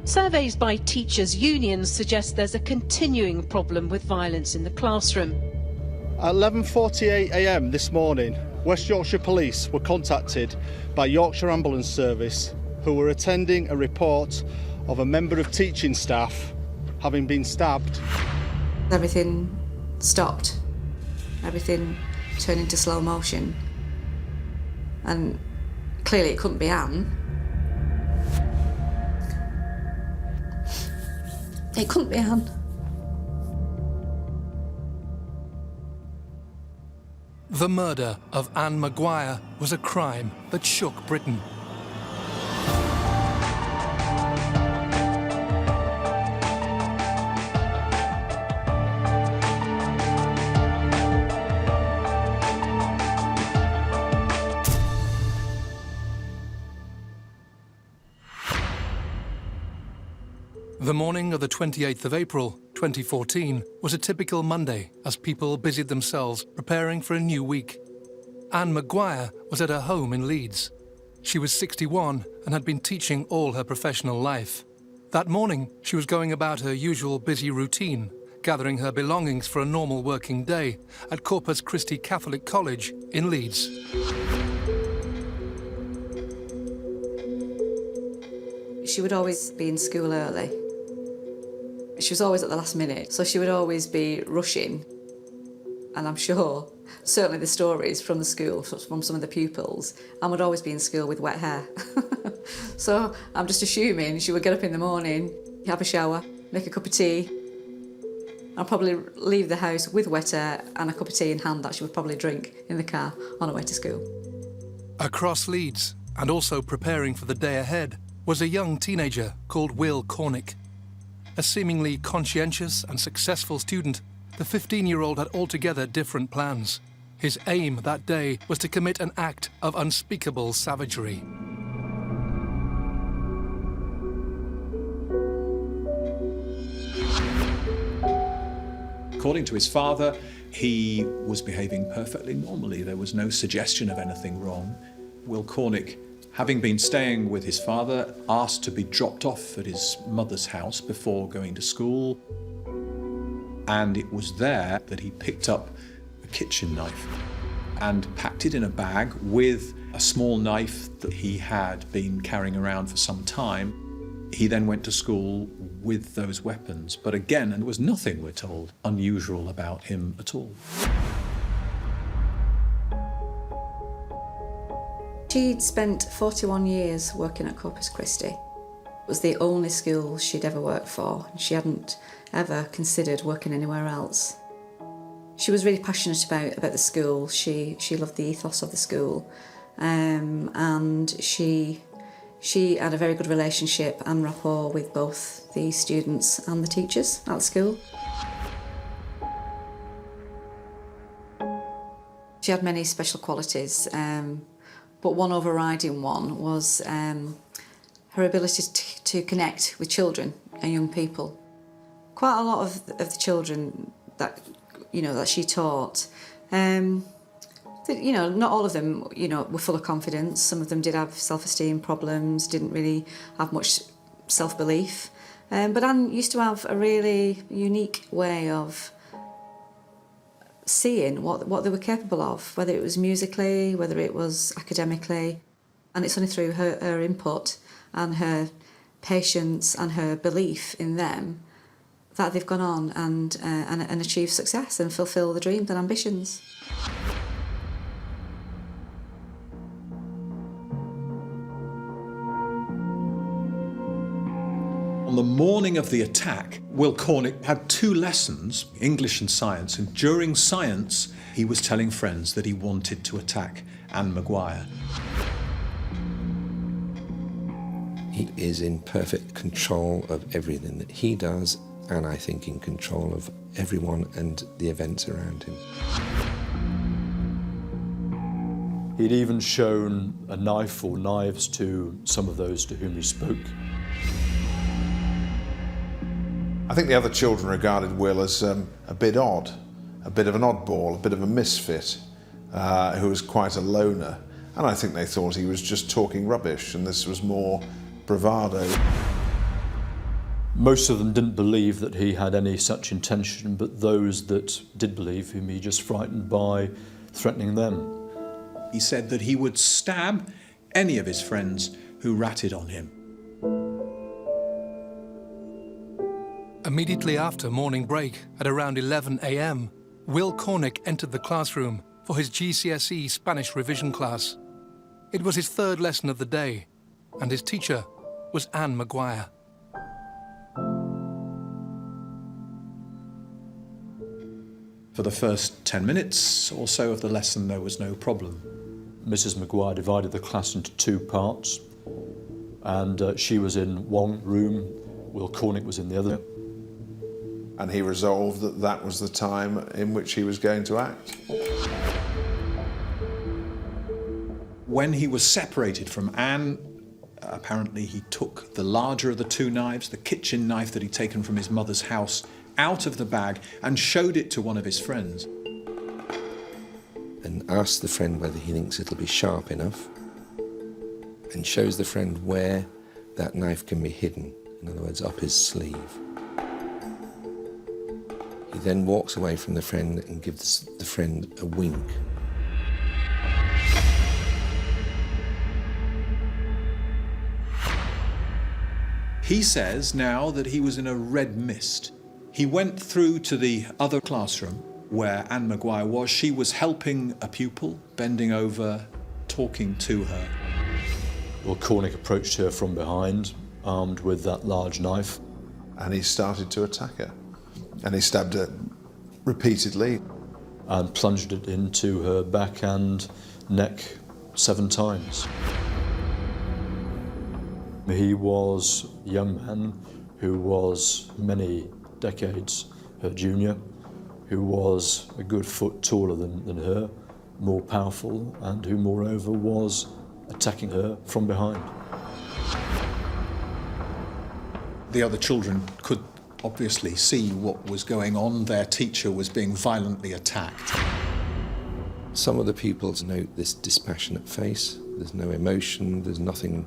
Surveys by teachers' unions suggest there's a continuing problem with violence in the classroom. At 11:48 a.m. this morning, West Yorkshire Police were contacted by Yorkshire Ambulance Service, who were attending a report of a member of teaching staff having been stabbed. Everything stopped. Everything turned into slow motion. And clearly it couldn't be Anne. It couldn't be Anne. The murder of Anne Maguire was a crime that shook Britain. The morning of the 28th of April, 2014, was a typical Monday as people busied themselves preparing for a new week. Anne Maguire was at her home in Leeds. She was 61 and had been teaching all her professional life. That morning, she was going about her usual busy routine, gathering her belongings for a normal working day at Corpus Christi Catholic College in Leeds. She would always be in school early. She was always at the last minute, so she would always be rushing. And I'm sure, certainly the stories from the school, from some of the pupils, Anne would always be in school with wet hair. So I'm just assuming she would get up in the morning, have a shower, make a cup of tea, and probably leave the house with wet hair and a cup of tea in hand that she would probably drink in the car on her way to school. Across Leeds, and also preparing for the day ahead, was a young teenager called Will Cornick. A seemingly conscientious and successful student, the 15-year-old had altogether different plans. His aim that day was to commit an act of unspeakable savagery. According to his father, he was behaving perfectly normally. There was no suggestion of anything wrong. Will Cornick, having been staying with his father, asked to be dropped off at his mother's house before going to school. And it was there that he picked up a kitchen knife and packed it in a bag with a small knife that he had been carrying around for some time. He then went to school with those weapons. But again, and there was nothing, we're told, unusual about him at all. She'd spent 41 years working at Corpus Christi. It was the only school she'd ever worked for, and she hadn't ever considered working anywhere else. She was really passionate about the school. She loved the ethos of the school, and she had a very good relationship and rapport with both the students and the teachers at the school. She had many special qualities. But one overriding one was her ability to connect with children and young people. Quite a lot of the children that she taught, not all of them, were full of confidence. Some of them did have self-esteem problems, didn't really have much self-belief. But Anne used to have a really unique way of seeing what they were capable of, whether it was musically, whether it was academically. And it's only through her input and her patience and her belief in them that they've gone on and achieved success and fulfil the dreams and ambitions. On the morning of the attack, Will Cornick had 2 lessons, English and science, and during science, he was telling friends that he wanted to attack Anne Maguire. He is in perfect control of everything that he does, and I think in control of everyone and the events around him. He'd even shown a knife or knives to some of those to whom he spoke. I think the other children regarded Will as a bit odd, a bit of an oddball, a bit of a misfit, who was quite a loner. And I think they thought he was just talking rubbish and this was more bravado. Most of them didn't believe that he had any such intention, but those that did believe him, he just frightened by threatening them. He said that he would stab any of his friends who ratted on him. Immediately after morning break, at around 11 a.m, Will Cornick entered the classroom for his GCSE Spanish revision class. It was his third lesson of the day, and his teacher was Anne Maguire. For the first 10 minutes or so of the lesson, there was no problem. Mrs. Maguire divided the class into two parts, and she was in one room, Will Cornick was in the other. And he resolved that that was the time in which he was going to act. When he was separated from Anne, apparently he took the larger of the two knives, the kitchen knife that he'd taken from his mother's house, out of the bag and showed it to one of his friends. And asks the friend whether he thinks it'll be sharp enough, and shows the friend where that knife can be hidden, in other words, up his sleeve. He then walks away from the friend and gives the friend a wink. He says now that he was in a red mist. He went through to the other classroom where Anne Maguire was. She was helping a pupil, bending over, talking to her. Will Cornick approached her from behind, armed with that large knife. And he started to attack her. And he stabbed her repeatedly. And plunged it into her back and neck 7 times. He was a young man who was many decades her junior, who was a good foot taller than her, more powerful, and who moreover was attacking her from behind. The other children could obviously see what was going on. Their teacher was being violently attacked. Some of the pupils note this dispassionate face. There's no emotion, there's nothing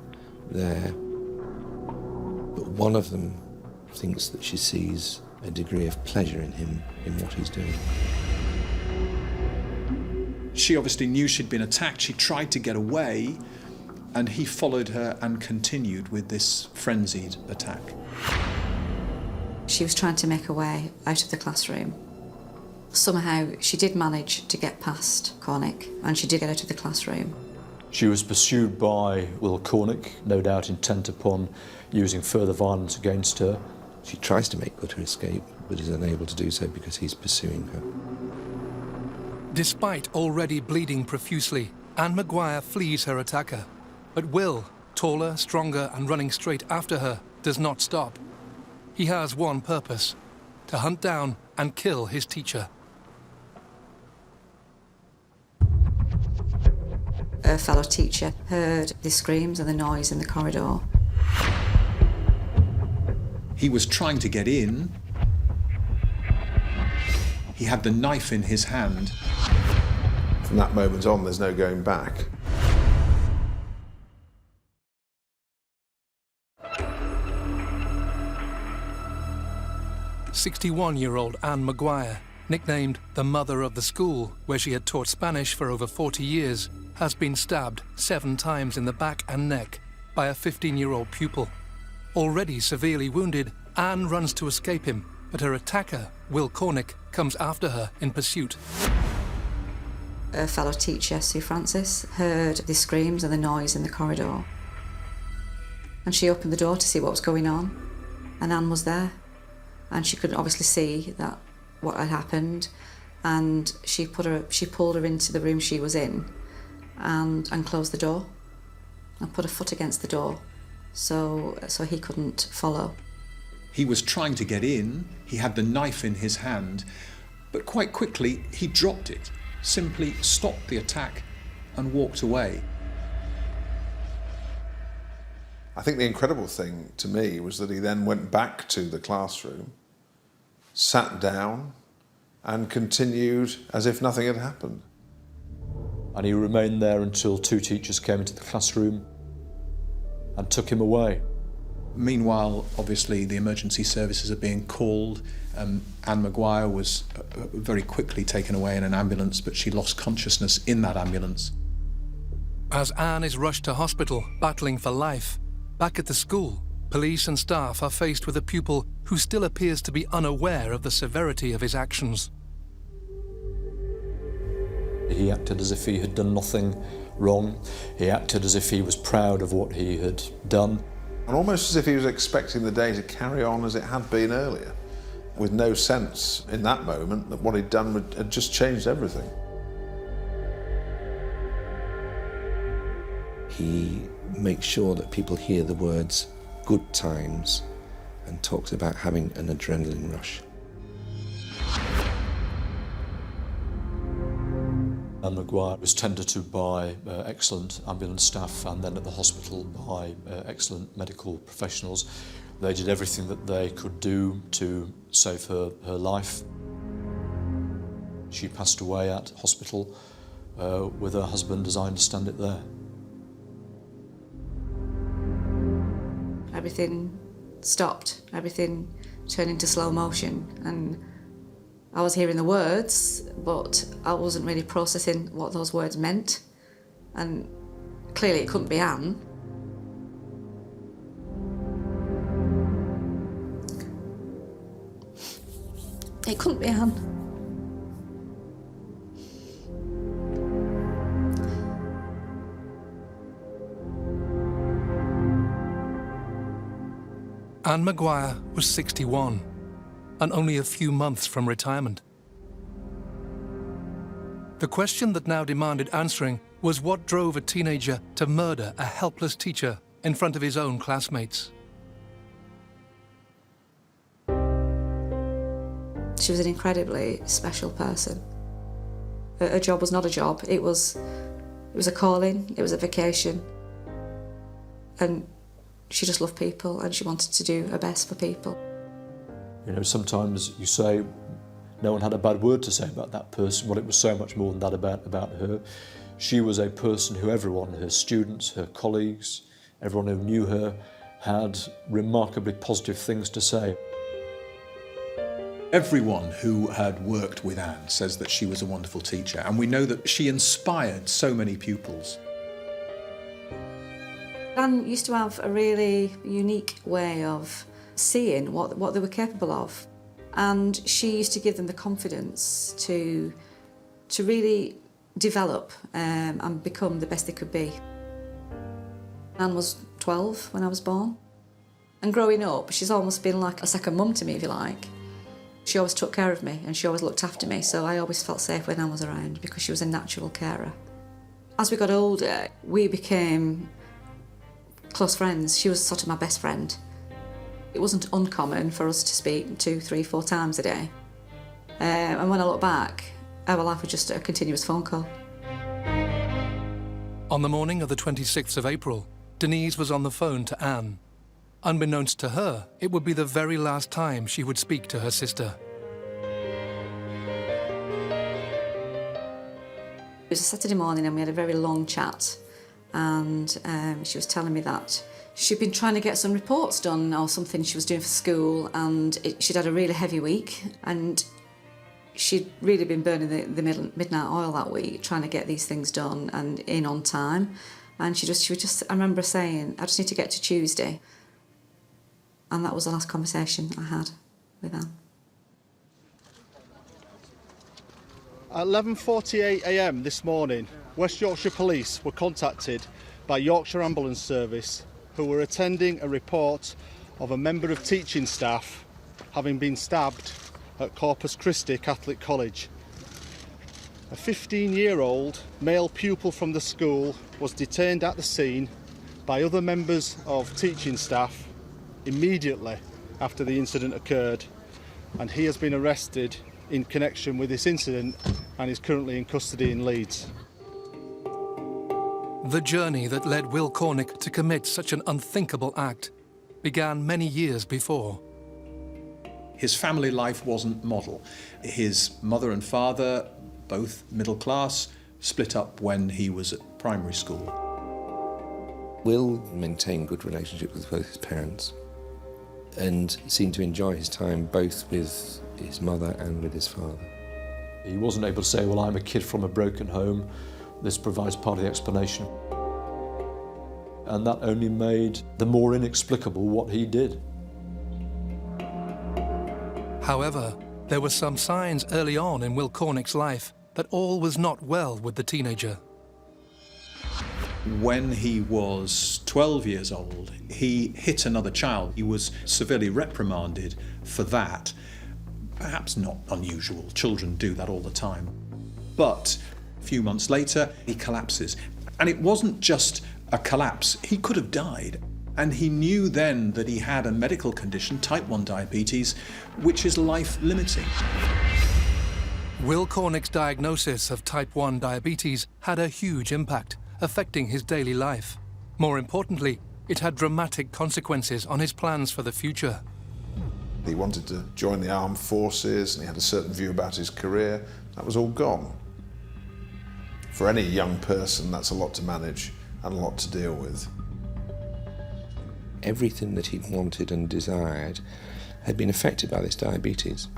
there. But one of them thinks that she sees a degree of pleasure in him, in what he's doing. She obviously knew she'd been attacked. She tried to get away, and he followed her and continued with this frenzied attack. She was trying to make her way out of the classroom. Somehow she did manage to get past Cornick, and she did get out of the classroom. She was pursued by Will Cornick, no doubt intent upon using further violence against her. She tries to make good her escape, but is unable to do so because he's pursuing her. Despite already bleeding profusely, Anne Maguire flees her attacker. But Will, taller, stronger, and running straight after her, does not stop. He has one purpose: to hunt down and kill his teacher. Her fellow teacher heard the screams and the noise in the corridor. He was trying to get in. He had the knife in his hand. From that moment on, there's no going back. "61-year-old Anne Maguire, nicknamed the mother of the school, where she had taught Spanish for over 40 years, has been stabbed 7 times in the back and neck by a 15-year-old pupil. Already severely wounded, Anne runs to escape him, but her attacker, Will Cornick, comes after her in pursuit. Her fellow teacher, Sue Francis, heard the screams and the noise in the corridor. And she opened the door to see what was going on, and Anne was there. And she could obviously see that what had happened, and she pulled her into the room she was in and closed the door and put her foot against the door so he couldn't follow. He was trying to get in. He had the knife in his hand, but quite quickly he dropped it, simply stopped the attack and walked away. I think the incredible thing to me was that he then went back to the classroom, sat down, and continued as if nothing had happened. And he remained there until 2 teachers came into the classroom and took him away. Meanwhile, obviously, the emergency services are being called. Anne Maguire was very quickly taken away in an ambulance, but she lost consciousness in that ambulance. As Anne is rushed to hospital, battling for life, back at the school, police and staff are faced with a pupil who still appears to be unaware of the severity of his actions. He acted as if he had done nothing wrong. He acted as if he was proud of what he had done. And almost as if he was expecting the day to carry on as it had been earlier, with no sense in that moment that what he'd done had just changed everything. He makes sure that people hear the words good times and talks about having an adrenaline rush. Anne Maguire was tended to by excellent ambulance staff, and then at the hospital by excellent medical professionals. They did everything that they could do to save her life. She passed away at hospital with her husband, as I understand it, there. Everything stopped, everything turned into slow motion, and I was hearing the words, but I wasn't really processing what those words meant, and clearly it couldn't be Anne. It couldn't be Anne. Anne Maguire was 61 and only a few months from retirement. The question that now demanded answering was what drove a teenager to murder a helpless teacher in front of his own classmates. She was an incredibly special person. Her job was not a job, it was a calling, it was a vocation. And she just loved people and she wanted to do her best for people. You know, sometimes you say no one had a bad word to say about that person. Well, it was so much more than that about her. She was a person who everyone, her students, her colleagues, everyone who knew her, had remarkably positive things to say. Everyone who had worked with Anne says that she was a wonderful teacher, and we know that she inspired so many pupils. Anne used to have a really unique way of seeing what they were capable of, and she used to give them the confidence to really develop and become the best they could be. Anne was 12 when I was born, and growing up she's almost been like a second mum to me, if you like. She always took care of me and she always looked after me, so I always felt safe when Anne was around because she was a natural carer. As we got older, we became close friends. She was sort of my best friend. It wasn't uncommon for us to speak 2, 3, 4 times a day. And when I look back, our life was just a continuous phone call. On the morning of the 26th of April, Denise was on the phone to Anne. Unbeknownst to her, it would be the very last time she would speak to her sister. It was a Saturday morning and we had a very long chat, and she was telling me that she'd been trying to get some reports done or something she was doing for school, and she'd had a really heavy week and she'd really been burning the midnight oil that week trying to get these things done and in on time. And she would just, I remember saying, I just need to get to Tuesday. And that was the last conversation I had with Anne. At 11:48 a.m. this morning, West Yorkshire Police were contacted by Yorkshire Ambulance Service, who were attending a report of a member of teaching staff having been stabbed at Corpus Christi Catholic College. A 15-year-old male pupil from the school was detained at the scene by other members of teaching staff immediately after the incident occurred, and he has been arrested in connection with this incident and is currently in custody in Leeds. The journey that led Will Cornick to commit such an unthinkable act began many years before. His family life wasn't model. His mother and father, both middle class, split up when he was at primary school. Will maintained good relationships with both his parents. and seemed to enjoy his time both with his mother and with his father. He wasn't able to say, well, I'm a kid from a broken home. This provides part of the explanation. And that only made the more inexplicable what he did. However, there were some signs early on in Will Cornick's life that all was not well with the teenager. When he was 12 years old, he hit another child. He was severely reprimanded for that. Perhaps not unusual. Children do that all the time. But a few months later, he collapses. And it wasn't just a collapse. He could have died. And he knew then that he had a medical condition, type 1 diabetes, which is life-limiting. Will Cornick's diagnosis of type 1 diabetes had a huge impact, affecting his daily life. More importantly, it had dramatic consequences on his plans for the future. He wanted to join the armed forces and he had a certain view about his career. That was all gone. For any young person, that's a lot to manage and a lot to deal with. Everything that he wanted and desired had been affected by this diabetes.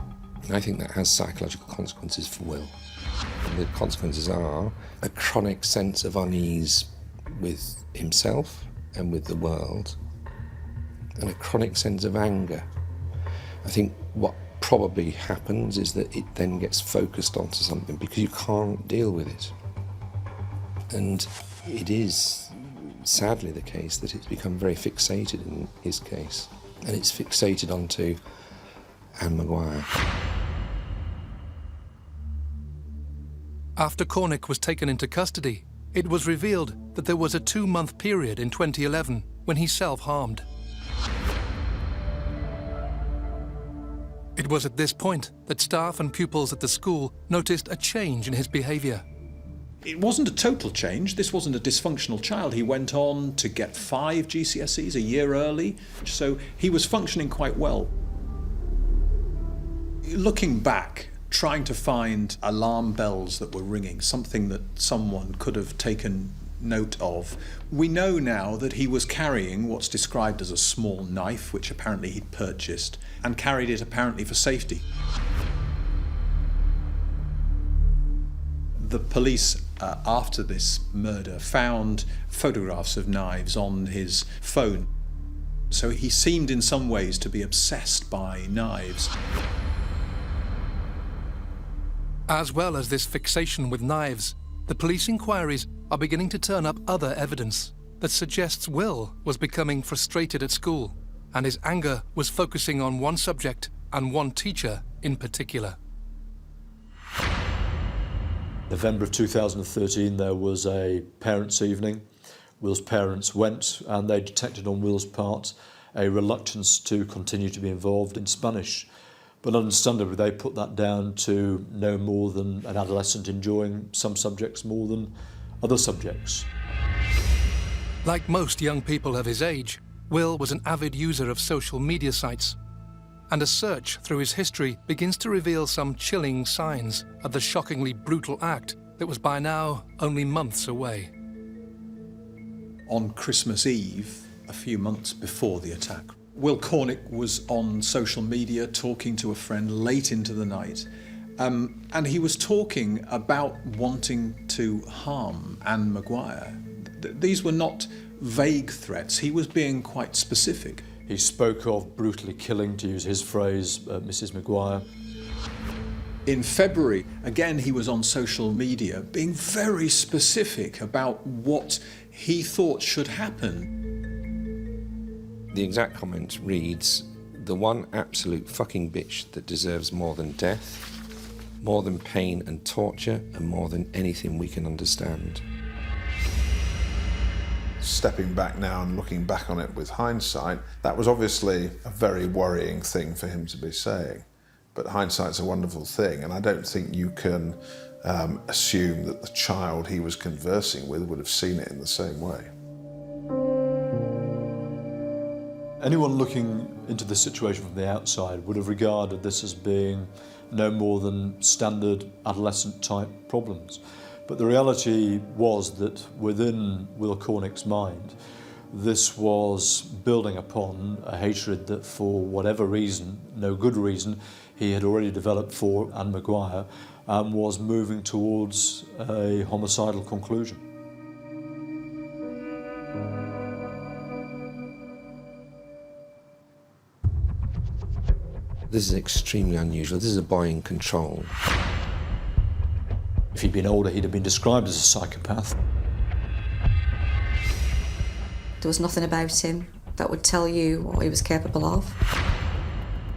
And I think that has psychological consequences for Will. And the consequences are a chronic sense of unease with himself and with the world, and a chronic sense of anger. I think what probably happens is that it then gets focused onto something because you can't deal with it. And it is sadly the case that it's become very fixated in his case. And it's fixated onto Anne Maguire. After Cornick was taken into custody, it was revealed that there was a 2-month period in 2011 when he self-harmed. It was at this point that staff and pupils at the school noticed a change in his behaviour. It wasn't a total change. This wasn't a dysfunctional child. He went on to get 5 GCSEs a year early, so he was functioning quite well. Looking back, trying to find alarm bells that were ringing, something that someone could have taken note of, we know now that he was carrying what's described as a small knife, which apparently he'd purchased, and carried it apparently for safety. The police, after this murder, found photographs of knives on his phone. So he seemed in some ways to be obsessed by knives. As well as this fixation with knives, the police inquiries are beginning to turn up other evidence that suggests Will was becoming frustrated at school, and his anger was focusing on one subject and one teacher in particular. November of 2013, there was a parents' evening. Will's parents went and they detected on Will's part a reluctance to continue to be involved in Spanish. But understandably, they put that down to no more than an adolescent enjoying some subjects more than other subjects. Like most young people of his age, Will was an avid user of social media sites, and a search through his history begins to reveal some chilling signs of the shockingly brutal act that was by now only months away. On Christmas Eve, a few months before the attack, Will Cornick was on social media talking to a friend late into the night, and he was talking about wanting to harm Anne Maguire. These were not vague threats. He was being quite specific. He spoke of brutally killing, to use his phrase, Mrs. Maguire. In February, again, he was on social media being very specific about what he thought should happen. The exact comment reads, "The one absolute fucking bitch that deserves more than death, more than pain and torture, and more than anything we can understand." Stepping back now and looking back on it with hindsight, that was obviously a very worrying thing for him to be saying. But hindsight's a wonderful thing, and I don't think you can assume that the child he was conversing with would have seen it in the same way. Anyone looking into this situation from the outside would have regarded this as being no more than standard adolescent-type problems. But the reality was that within Will Cornick's mind, This was building upon a hatred that, for whatever reason, no good reason, he had already developed for Anne Maguire, and was moving towards a homicidal conclusion. This is extremely unusual. This is a boy in control. If he'd been older, he'd have been described as a psychopath. There was nothing about him that would tell you what he was capable of.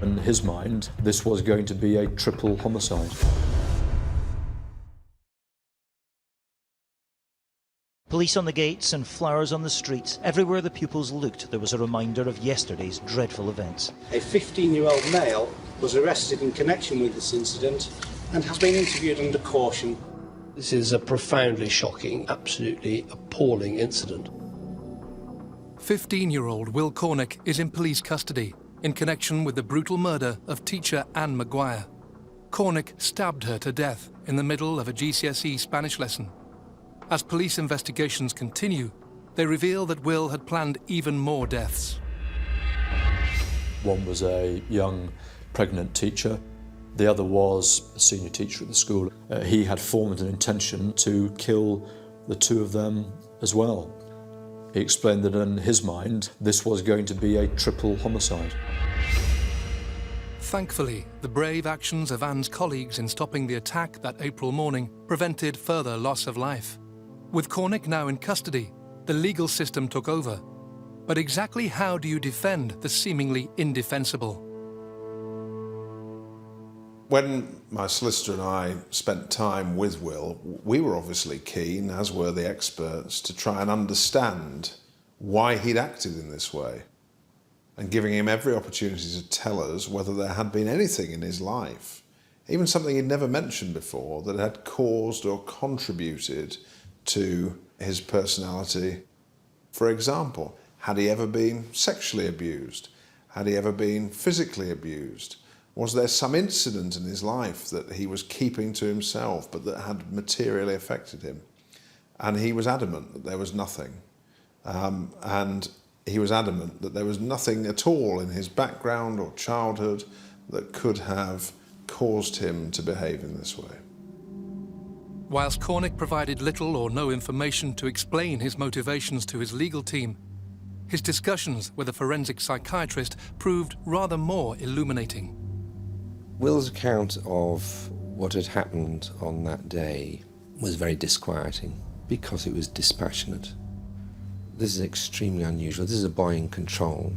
In his mind, this was going to be a triple homicide. Police on the gates and flowers on the streets. Everywhere the pupils looked, there was a reminder of yesterday's dreadful events. A 15-year-old male was arrested in connection with this incident and has been interviewed under caution. This is a profoundly shocking, absolutely appalling incident. 15-year-old Will Cornick is in police custody in connection with the brutal murder of teacher Anne Maguire. Cornick stabbed her to death in the middle of a GCSE Spanish lesson. As police investigations continue, they reveal that Will had planned even more deaths. One was a young pregnant teacher. The other was a senior teacher at the school. He had formed an intention to kill the two of them as well. He explained that in his mind, this was going to be a triple homicide. Thankfully, the brave actions of Anne's colleagues in stopping the attack that April morning prevented further loss of life. With Cornick now in custody, the legal system took over. But exactly how do you defend the seemingly indefensible? When my solicitor and I spent time with Will, we were obviously keen, as were the experts, to try and understand why he'd acted in this way, and giving him every opportunity to tell us whether there had been anything in his life, even something he'd never mentioned before, that had caused or contributed to his personality. For example, had he ever been sexually abused? Had he ever been physically abused? Was there some incident in his life that he was keeping to himself but that had materially affected him? And he was adamant that there was nothing. And he was adamant that there was nothing at all in his background or childhood that could have caused him to behave in this way. Whilst Cornick provided little or no information to explain his motivations to his legal team, his discussions with a forensic psychiatrist proved rather more illuminating. Will's account of what had happened on that day was very disquieting because it was dispassionate. This is extremely unusual. This is a boy in control.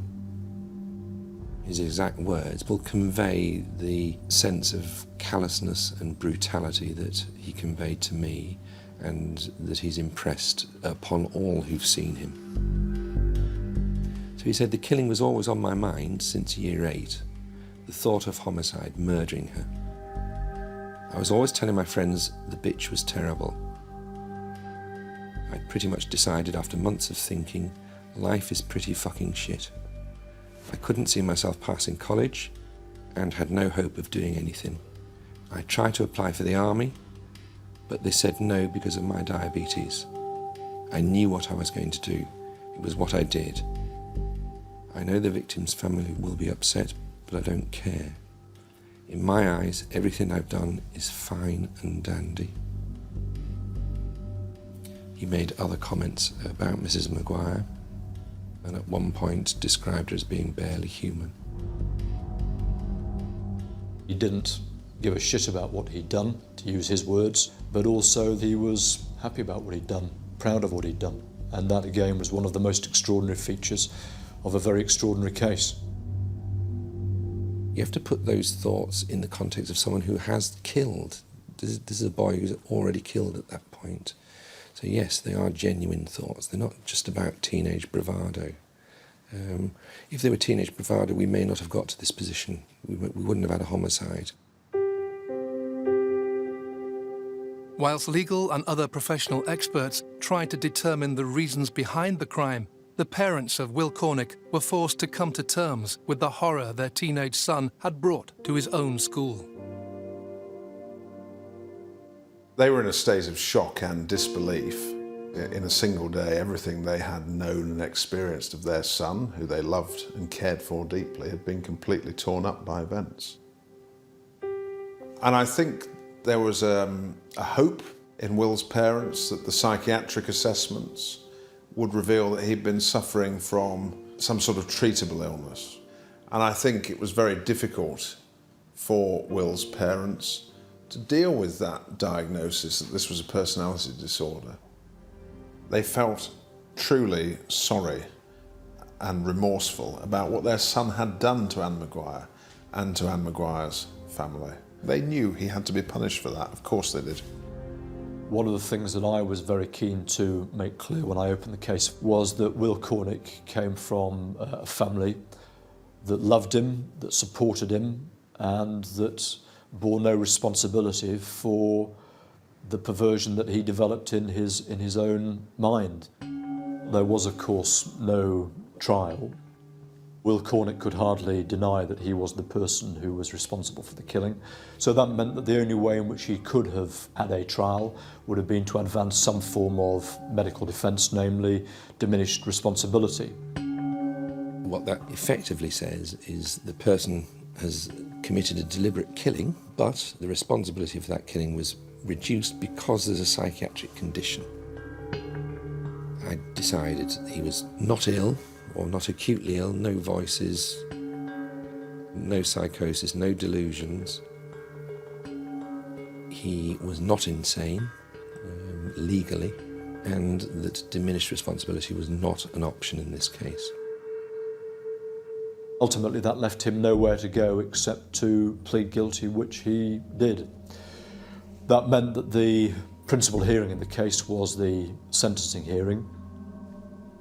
His exact words will convey the sense of callousness and brutality that he conveyed to me and that he's impressed upon all who've seen him. So he said the killing was always on my mind since year 8. The thought of homicide, murdering her. I was always telling my friends the bitch was terrible. I'd pretty much decided after months of thinking, life is pretty fucking shit. I couldn't see myself passing college and had no hope of doing anything. I tried to apply for the army, but they said no because of my diabetes. I knew what I was going to do. It was what I did. I know the victim's family will be upset, but I don't care. In my eyes, everything I've done is fine and dandy. He made other comments about Mrs. Maguire, and at one point described her as being barely human. He didn't give a shit about what he'd done, to use his words, but also he was happy about what he'd done, proud of what he'd done. And that, again, was one of the most extraordinary features of a very extraordinary case. You have to put those thoughts in the context of someone who has killed. This is a boy who's already killed at that point. So yes, they are genuine thoughts. They're not just about teenage bravado. If they were teenage bravado, we may not have got to this position. We wouldn't have had a homicide. Whilst legal and other professional experts tried to determine the reasons behind the crime, the parents of Will Cornick were forced to come to terms with the horror their teenage son had brought to his own school. They were in a state of shock and disbelief. In a single day, everything they had known and experienced of their son, who they loved and cared for deeply, had been completely torn up by events. And I think there was a hope in Will's parents that the psychiatric assessments would reveal that he'd been suffering from some sort of treatable illness. And I think it was very difficult for Will's parents to deal with that diagnosis that this was a personality disorder. They felt truly sorry and remorseful about what their son had done to Anne Maguire and to Anne Maguire's family. They knew he had to be punished for that, of course they did. One of the things that I was very keen to make clear when I opened the case was that Will Cornick came from a family that loved him, that supported him, and that bore no responsibility for the perversion that he developed in his own mind. There was, of course, no trial. Will Cornick could hardly deny that he was the person who was responsible for the killing. So that meant that the only way in which he could have had a trial would have been to advance some form of medical defence, namely diminished responsibility. What that effectively says is the person has committed a deliberate killing, but the responsibility for that killing was reduced because there's a psychiatric condition. I decided he was not ill, or not acutely ill, no voices, no psychosis, no delusions. He was not insane, legally, and that diminished responsibility was not an option in this case. Ultimately, that left him nowhere to go except to plead guilty, which he did. That meant that the principal hearing in the case was the sentencing hearing,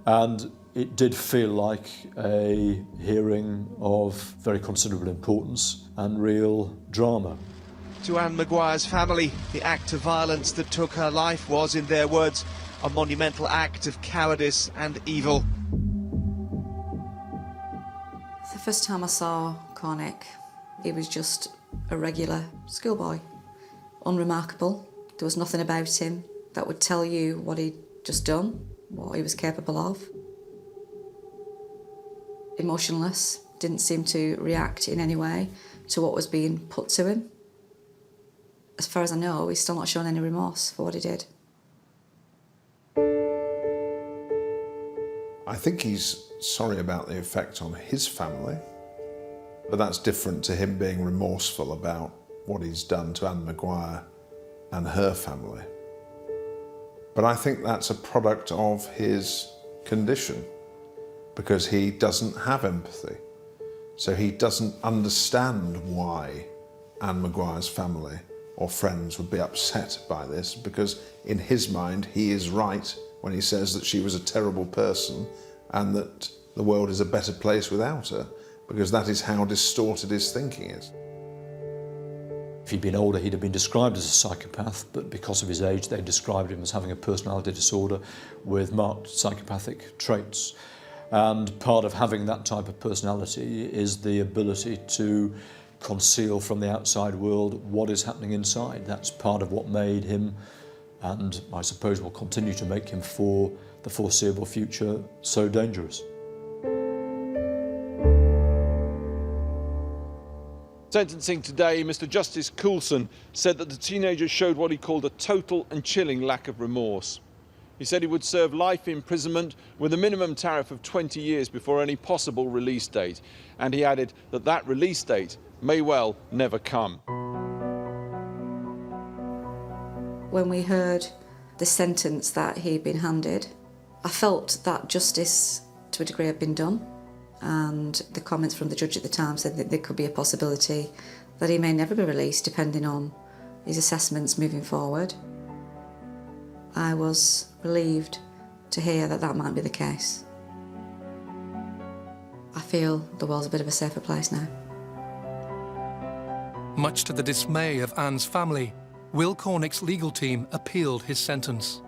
and it did feel like a hearing of very considerable importance and real drama. To Anne Maguire's family, the act of violence that took her life was, in their words, a monumental act of cowardice and evil. The first time I saw Cornick, he was just a regular schoolboy. Unremarkable. There was nothing about him that would tell you what he'd just done, what he was capable of. Emotionless, didn't seem to react in any way to what was being put to him. As far as I know, he's still not shown any remorse for what he did. I think he's sorry about the effect on his family, but that's different to him being remorseful about what he's done to Anne Maguire and her family. But I think that's a product of his condition, because he doesn't have empathy. So he doesn't understand why Anne Maguire's family or friends would be upset by this, because in his mind he is right when he says that she was a terrible person and that the world is a better place without her, because that is how distorted his thinking is. If he'd been older, he'd have been described as a psychopath, but because of his age, they described him as having a personality disorder with marked psychopathic traits. And part of having that type of personality is the ability to conceal from the outside world what is happening inside. That's part of what made him, and I suppose will continue to make him for the foreseeable future, so dangerous. Sentencing today, Mr. Justice Coulson said that the teenager showed what he called a total and chilling lack of remorse. He said he would serve life imprisonment with a minimum tariff of 20 years before any possible release date. And he added that that release date may well never come. When we heard the sentence that he'd been handed, I felt that justice to a degree had been done. And the comments from the judge at the time said that there could be a possibility that he may never be released, depending on his assessments moving forward. I was relieved to hear that that might be the case. I feel the world's a bit of a safer place now. Much to the dismay of Anne's family, Will Cornick's legal team appealed his sentence.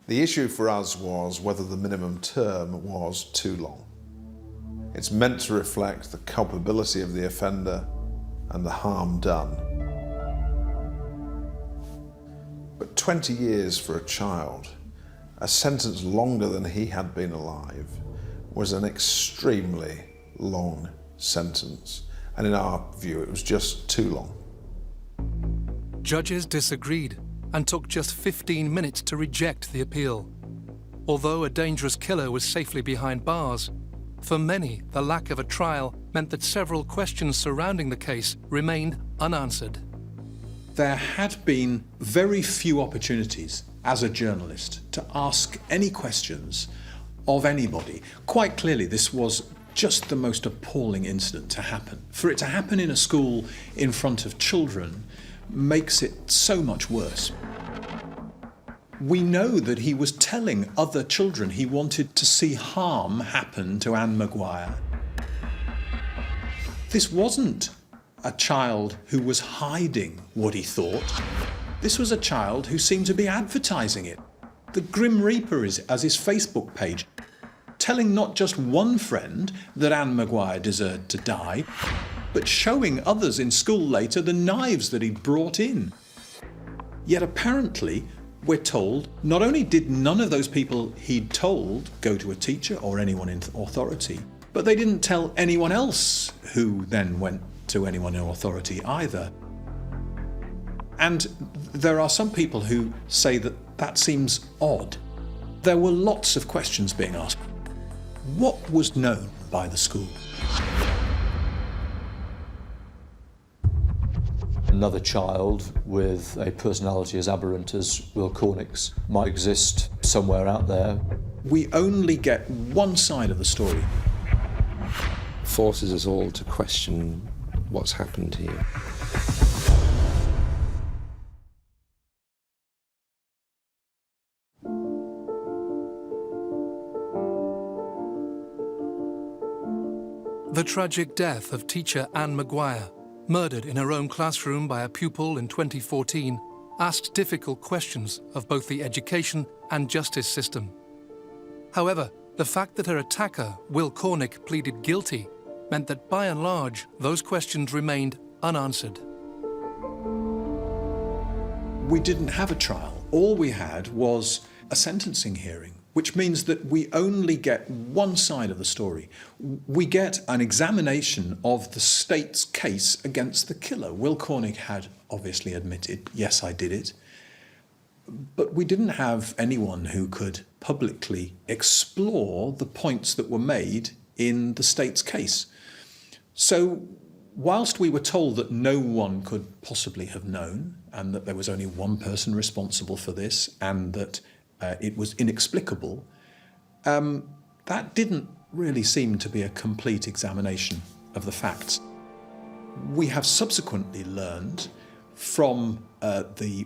The issue for us was whether the minimum term was too long. It's meant to reflect the culpability of the offender and the harm done. But 20 years for a child, a sentence longer than he had been alive, was an extremely long sentence. And in our view, it was just too long. Judges disagreed and took just 15 minutes to reject the appeal. Although a dangerous killer was safely behind bars, for many, the lack of a trial meant that several questions surrounding the case remained unanswered. There had been very few opportunities as a journalist to ask any questions of anybody. Quite clearly, this was just the most appalling incident to happen. For it to happen in a school in front of children makes it so much worse. We know that he was telling other children he wanted to see harm happen to Anne Maguire. This wasn't a child who was hiding what he thought. This was a child who seemed to be advertising it. The Grim Reaper is as his Facebook page, telling not just one friend that Anne Maguire deserved to die, but showing others in school later the knives that he'd brought in. Yet apparently, we're told, not only did none of those people he'd told go to a teacher or anyone in authority, but they didn't tell anyone else who then went to anyone in authority either. And there are some people who say that that seems odd. There were lots of questions being asked. What was known by the school? Another child with a personality as aberrant as Will Cornick's might exist somewhere out there. We only get one side of the story. Forces us all to question what's happened here. The tragic death of teacher Anne Maguire, murdered in her own classroom by a pupil in 2014, asked difficult questions of both the education and justice system. However, the fact that her attacker, Will Cornick, pleaded guilty meant that by and large, those questions remained unanswered. We didn't have a trial. All we had was a sentencing hearing, which means that we only get one side of the story. We get an examination of the state's case against the killer. Will Cornick had obviously admitted, yes, I did it. But we didn't have anyone who could publicly explore the points that were made in the state's case. So whilst we were told that no one could possibly have known, and that there was only one person responsible for this, and that it was inexplicable, that didn't really seem to be a complete examination of the facts. We have subsequently learned from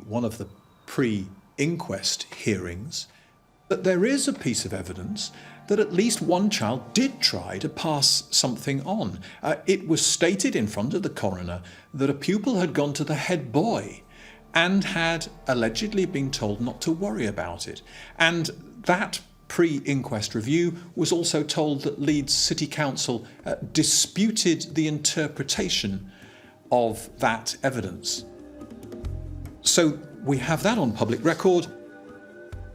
one of the pre-inquest hearings that there is a piece of evidence that at least one child did try to pass something on. It was stated in front of the coroner that a pupil had gone to the head boy and had allegedly been told not to worry about it. And that pre-inquest review was also told that Leeds City Council disputed the interpretation of that evidence. So we have that on public record.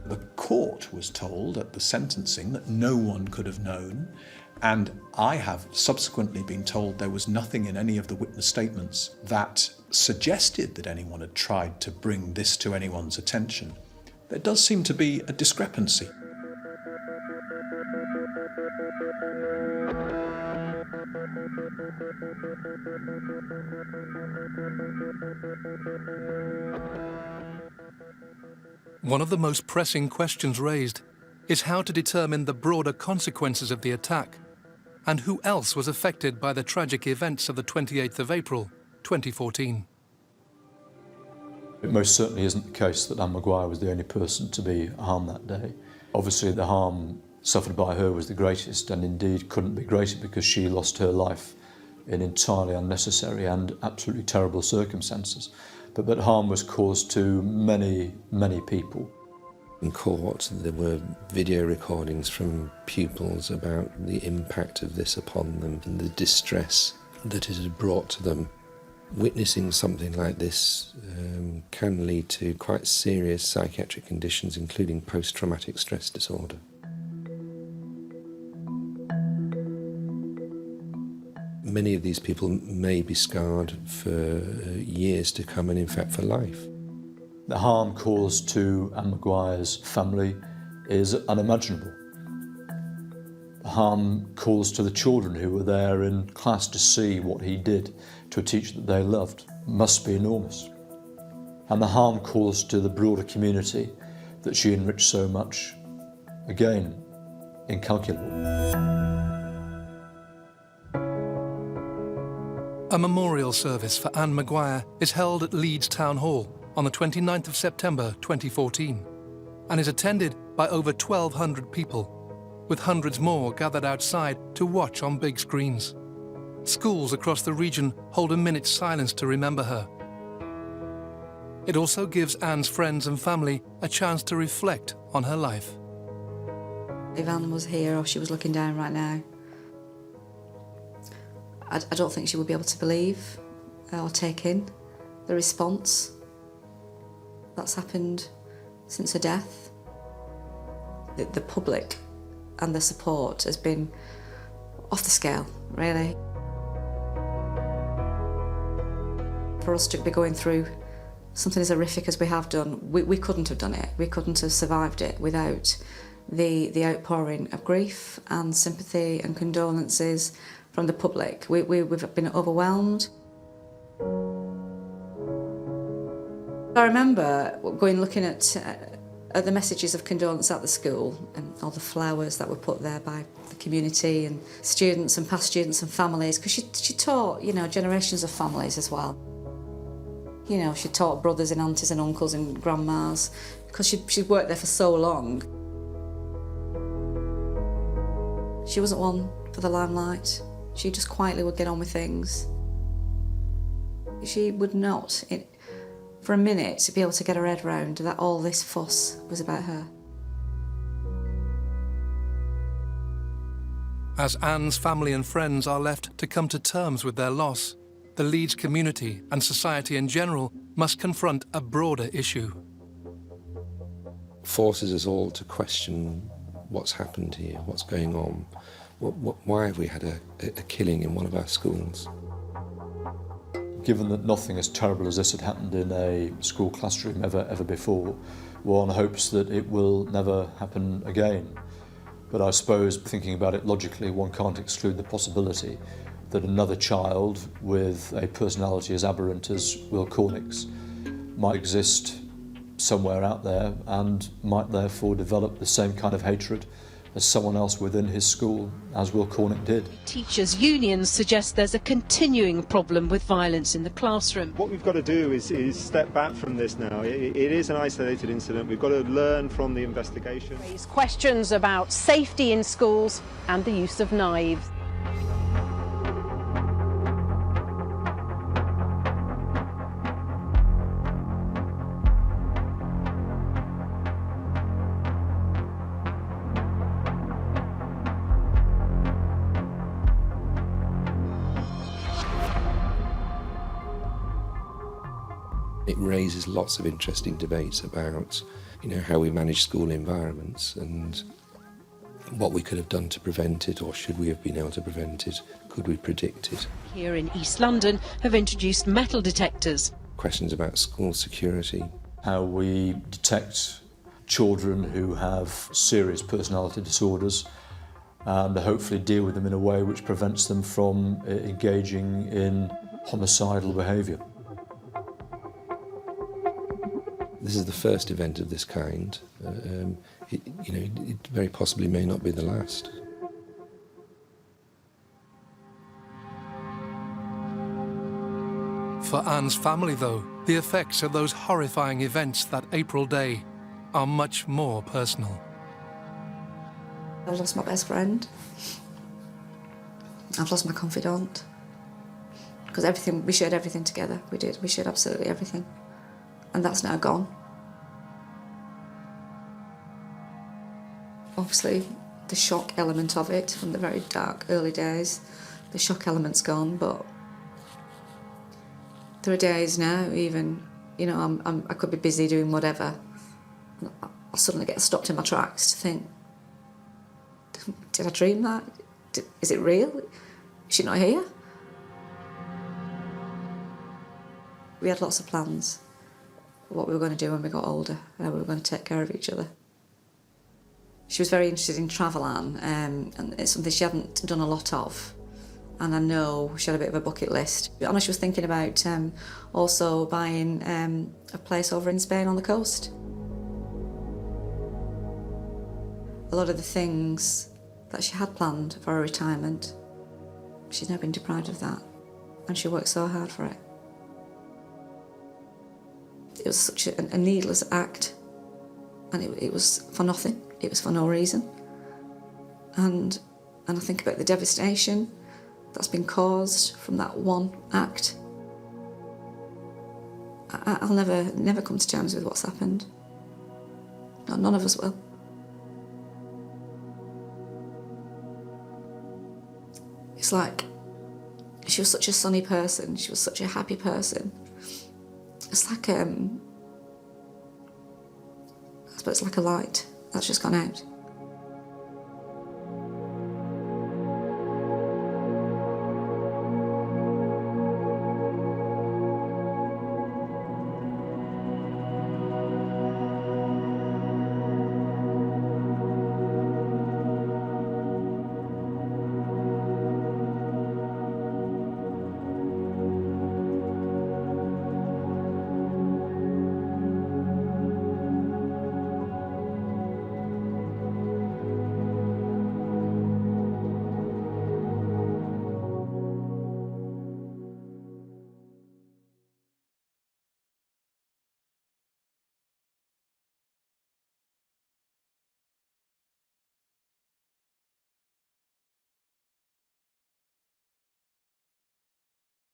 The court was told at the sentencing that no one could have known, and I have subsequently been told there was nothing in any of the witness statements that suggested that anyone had tried to bring this to anyone's attention. There does seem to be a discrepancy. One of the most pressing questions raised is how to determine the broader consequences of the attack and who else was affected by the tragic events of the 28th of April, 2014. It most certainly isn't the case that Anne Maguire was the only person to be harmed that day. Obviously the harm suffered by her was the greatest, and indeed couldn't be greater because she lost her life in entirely unnecessary and absolutely terrible circumstances. But that harm was caused to many, many people. In court, there were video recordings from pupils about the impact of this upon them and the distress that it had brought to them Witnessing something like this can lead to quite serious psychiatric conditions, including post-traumatic stress disorder. Many of these people may be scarred for years to come, and in fact for life. The harm caused to Anne Maguire's family is unimaginable. The harm caused to the children who were there in class to see what he did to a teacher that they loved must be enormous. And the harm caused to the broader community that she enriched so much, again, incalculable. A memorial service for Anne Maguire is held at Leeds Town Hall on the 29th of September 2014 and is attended by over 1,200 people, with hundreds more gathered outside to watch on big screens. Schools across the region hold a minute's silence to remember her. It also gives Anne's friends and family a chance to reflect on her life. If Anne was here or she was looking down right now, I don't think she would be able to believe or take in the response that's happened since her death. The public and the support has been off the scale, really. For us to be going through something as horrific as we have done, we couldn't have done it. We couldn't have survived it without the outpouring of grief and sympathy and condolences from the public. We've been overwhelmed. I remember looking at the messages of condolence at the school and all the flowers that were put there by the community and students and past students and families, because she taught, generations of families as well. She taught brothers and aunties and uncles and grandmas, because she'd worked there for so long. She wasn't one for the limelight. She just quietly would get on with things. She would not, for a minute, to be able to get her head round that all this fuss was about her. As Anne's family and friends are left to come to terms with their loss, the Leeds community and society in general must confront a broader issue. Forces us all to question what's happened here, what's going on. Why have we had a killing in one of our schools? Given that nothing as terrible as this had happened in a school classroom ever before, one hopes that it will never happen again. But I suppose, thinking about it logically, one can't exclude the possibility that another child with a personality as aberrant as Will Cornick's might exist somewhere out there and might therefore develop the same kind of hatred as someone else within his school, as Will Cornick did. Teachers' unions suggest there's a continuing problem with violence in the classroom. What we've got to do is step back from this now. It is an isolated incident. We've got to learn from the investigation. Raise questions about safety in schools and the use of knives. It raises lots of interesting debates about, how we manage school environments and what we could have done to prevent it, or should we have been able to prevent it? Could we predict it? Here in East London have introduced metal detectors. Questions about school security. How we detect children who have serious personality disorders and hopefully deal with them in a way which prevents them from engaging in homicidal behaviour. This is the first event of this kind. It very possibly may not be the last. For Anne's family, though, the effects of those horrifying events that April day are much more personal. I've lost my best friend. I've lost my confidant. Because we shared everything together. We shared absolutely everything. And that's now gone. Obviously, the shock element of it from the very dark early days, the shock element's gone, but There are days now, even, you know, I could be busy doing whatever. And I'll suddenly get stopped in my tracks to think, did I dream that? Is it real? Is she not here? We had lots of plans, what we were going to do when we got older, how we were going to take care of each other. She was very interested in travel, Anne, and it's something she hadn't done a lot of. And I know she had a bit of a bucket list. I know she was thinking about also buying a place over in Spain on the coast. A lot of the things that she had planned for her retirement, she's now been deprived of that, and she worked so hard for it. It was such a needless act, and it was for nothing. It was for no reason. And I think about the devastation that's been caused from that one act. I'll never come to terms with what's happened. No, none of us will. It's like she was such a sunny person. She was such a happy person. It's like I suppose it's like a light that's just gone out.